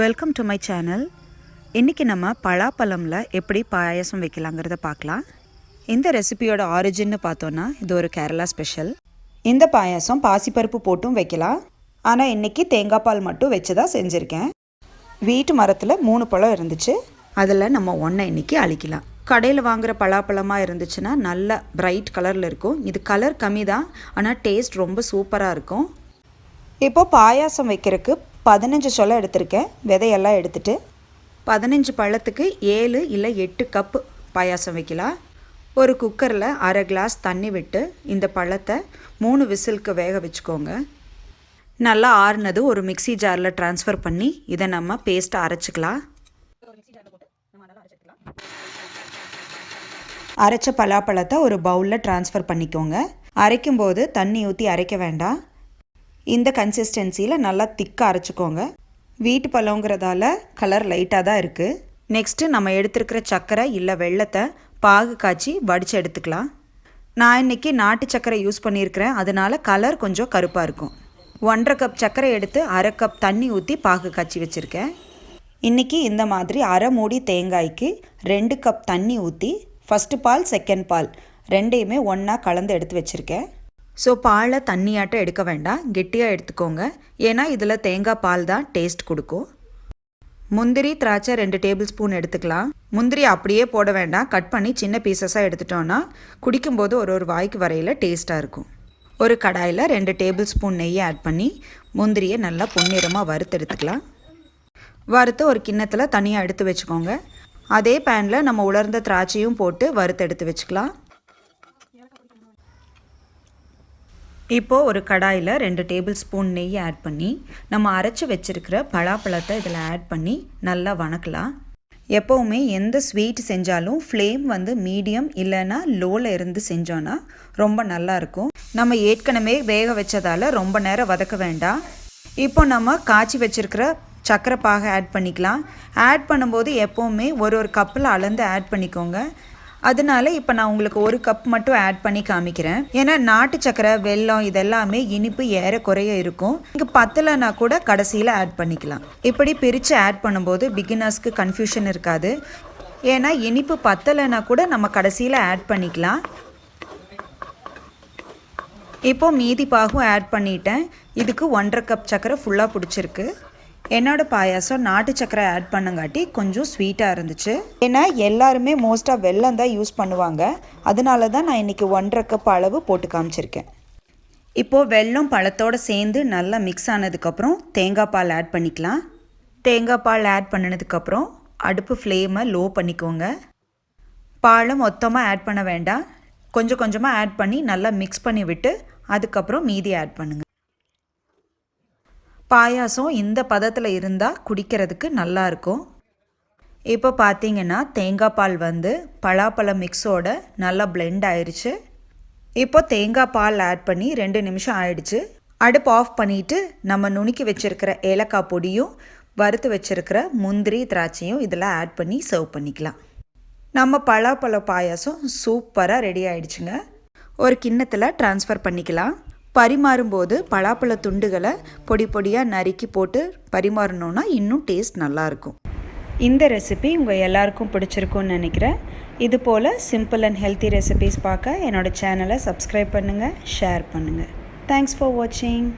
Welcome to my channel. இன்றைக்கி நம்ம பலாப்பழம்ல எப்படி பாயாசம் வைக்கலாங்கிறத பார்க்கலாம். இந்த ரெசிபியோட ஆரிஜின்னு பார்த்தோன்னா இது ஒரு கேரளா ஸ்பெஷல். இந்த பாயாசம் பாசிப்பருப்பு போட்டும் வைக்கலாம். ஆனால் இன்றைக்கி தேங்காய் பால் மட்டும் வச்சு தான் செஞ்சுருக்கேன். வீட்டு மரத்தில் 3 பழம் இருந்துச்சு. அதில் நம்ம ஒன்றை இன்றைக்கி அழிக்கலாம். கடையில் வாங்குகிற பலாப்பழமாக இருந்துச்சுன்னா நல்ல பிரைட் கலரில் இருக்கும். இது கலர் கம்மி தான், ஆனால் டேஸ்ட் ரொம்ப சூப்பராக இருக்கும். இப்போது பாயாசம் வைக்கிறதுக்கு 15 சொலை எடுத்திருக்கேன். விதையெல்லாம் எடுத்துகிட்டு 15 பழத்துக்கு 7 இல்லை 8 கப்பு பாயாசம் வைக்கலாம். ஒரு குக்கரில் 1/2 கிளாஸ் தண்ணி விட்டு இந்த பழத்தை 3 விசிலுக்கு வேக வச்சுக்கோங்க. நல்லா ஆறுனது ஒரு மிக்சி ஜாரில் ட்ரான்ஸ்ஃபர் பண்ணி இதை நம்ம பேஸ்ட்டை அரைச்சிக்கலாம். அரைச்ச பலாப்பழத்தை ஒரு பவுலில் ட்ரான்ஸ்ஃபர் பண்ணிக்கோங்க. அரைக்கும்போது தண்ணி ஊற்றி அரைக்க வேண்டாம். இந்த கன்சிஸ்டன்சியில் நல்லா திக்காக அரைச்சிக்கோங்க. வீட்டு பழங்கிறதால கலர் லைட்டாக தான் இருக்குது. நெக்ஸ்ட்டு நம்ம எடுத்துருக்கிற சர்க்கரை இல்லை வெல்லத்தை பாகு காய்ச்சி வடித்து எடுத்துக்கலாம். நான் இன்றைக்கி நாட்டு சர்க்கரை யூஸ் பண்ணியிருக்கிறேன், அதனால் கலர் கொஞ்சம் கருப்பாக இருக்கும். 1/2 கப் சர்க்கரை எடுத்து 1/2 கப் தண்ணி ஊற்றி பாகு காய்ச்சி வச்சுருக்கேன். இன்றைக்கி இந்த மாதிரி 1/2 மூடி தேங்காய்க்கு 2 கப் தண்ணி ஊற்றி ஃபஸ்ட்டு பால் செகண்ட் பால் ரெண்டையுமே ஒன்றா கலந்து எடுத்து வச்சுருக்கேன். ஸோ பாலை தண்ணியாட்டம் எடுக்க வேண்டாம், கெட்டியாக எடுத்துக்கோங்க. ஏன்னா இதில் தேங்காய் பால் தான் டேஸ்ட் கொடுக்கும். முந்திரி திராட்சை 2 டேபிள் ஸ்பூன் எடுத்துக்கலாம். முந்திரி அப்படியே போட வேண்டாம், கட் பண்ணி சின்ன பீசஸாக எடுத்துட்டோன்னா குடிக்கும்போது ஒரு வாய்க்கு வரையில் டேஸ்ட்டாக இருக்கும். ஒரு கடாயில் 2 டேபிள் ஸ்பூன் நெய்யை ஆட் பண்ணி முந்திரியை நல்லா பொன்னிறமாக வறுத்து எடுத்துக்கலாம். வறுத்து ஒரு கிண்ணத்தில் தனியாக எடுத்து வச்சுக்கோங்க. அதே பேனில் நம்ம உலர்ந்த திராட்சையும் போட்டு வறுத்து எடுத்து வச்சுக்கலாம். இப்போது ஒரு கடாயில் 2 டேபிள் ஸ்பூன் நெய் ஆட் பண்ணி நம்ம அரைச்சி வச்சுருக்கிற பலாப்பழத்தை இதில் ஆட் பண்ணி நல்லா வணக்கலாம். எப்போவுமே எந்த ஸ்வீட் செஞ்சாலும் ஃப்ளேம் மீடியம் இல்லைன்னா லோவில் இருந்து செஞ்சோன்னா ரொம்ப நல்லாயிருக்கும். நம்ம ஏற்கனவே வேக வச்சதால் ரொம்ப நேரம் வதக்க வேண்டாம். இப்போ நம்ம காய்ச்சி வச்சுருக்கிற சர்க்கரை பாகை ஆட் பண்ணிக்கலாம். ஆட் பண்ணும்போது எப்போவுமே ஒரு கப்பில் அளந்து ஆட் பண்ணிக்கோங்க. அதனால இப்போ நான் உங்களுக்கு 1 கப் மட்டும் ஆட் பண்ணி காமிக்கிறேன். ஏன்னா நாட்டு சக்கரை வெல்லம் இதெல்லாமே இனிப்பு ஏறக்குறைய இருக்கும். இங்கே பத்தலைன்னா கூட கடைசியில் ஆட் பண்ணிக்கலாம். இப்படி பிரித்து ஆட் பண்ணும்போது பிகினர்ஸ்க்கு கன்ஃபியூஷன் இருக்காது. ஏன்னா இனிப்பு பத்தலைன்னா கூட நம்ம கடைசியில் ஆட் பண்ணிக்கலாம். இப்போது மீதி பாகும் ஆட் பண்ணிட்டேன். இதுக்கு 1/2 கப் சக்கரை ஃபுல்லாக பிடிச்சிருக்கு. என்னோடய பாயாசம் நாட்டு சக்கரை ஆட் பண்ணங்காட்டி கொஞ்சம் ஸ்வீட்டாக இருந்துச்சு. ஏன்னா எல்லாருமே மோஸ்ட்டாக வெல்லம் தான் யூஸ் பண்ணுவாங்க. அதனால தான் நான் இன்றைக்கி 1/2 கப் அளவு போட்டு காமிச்சிருக்கேன். இப்போது வெல்லம் பழத்தோடு சேர்ந்து நல்லா மிக்ஸ் ஆனதுக்கப்புறம் தேங்காய் பால் ஆட் பண்ணிக்கலாம். தேங்காய் பால் ஆட் பண்ணினதுக்கப்புறம் அடுப்பு ஃப்ளேமை லோ பண்ணிக்கோங்க. பாலை மொத்தமாக ஆட் பண்ண வேண்டாம், கொஞ்சம் கொஞ்சமாக ஆட் பண்ணி நல்லா மிக்ஸ் பண்ணி விட்டு அதுக்கப்புறம் மீதி ஆட் பண்ணுங்கள். பாயாசம் இந்த பதத்தில் இருந்தால் குடிக்கிறதுக்கு நல்லாயிருக்கும். இப்போ பார்த்தீங்கன்னா தேங்காய் பால் பலாப்பழ மிக்ஸோட நல்லா பிளெண்ட் ஆயிடுச்சு. இப்போ தேங்காய் பால் ஆட் பண்ணி 2 நிமிஷம் ஆயிடுச்சு. அடுப்பு ஆஃப் பண்ணிவிட்டு நம்ம நுணுக்கி வச்சுருக்கிற ஏலக்காய் பொடியும் வறுத்து வச்சுருக்கிற முந்திரி திராட்சையும் இதில் ஆட் பண்ணி சர்வ் பண்ணிக்கலாம். நம்ம பலாப்பழ பாயாசம் சூப்பராக ரெடி ஆயிடுச்சுங்க. ஒரு கிண்ணத்தில் ட்ரான்ஸ்ஃபர் பண்ணிக்கலாம். பரிமாறும்போது பலாப்பழ துண்டுகளை பொடி பொடியாக நறுக்கி போட்டு பரிமாறணுன்னா இன்னும் டேஸ்ட் நல்லாயிருக்கும். இந்த ரெசிபி உங்கள் எல்லாருக்கும் பிடிச்சிருக்குன்னு நினைக்கிறேன். இது போல் சிம்பிள் அண்ட் ஹெல்த்தி ரெசிபீஸ் பார்க்க என்னோடய சேனலை சப்ஸ்கிரைப் பண்ணுங்கள், ஷேர் பண்ணுங்கள். தேங்க்ஸ் ஃபார் வாட்சிங்.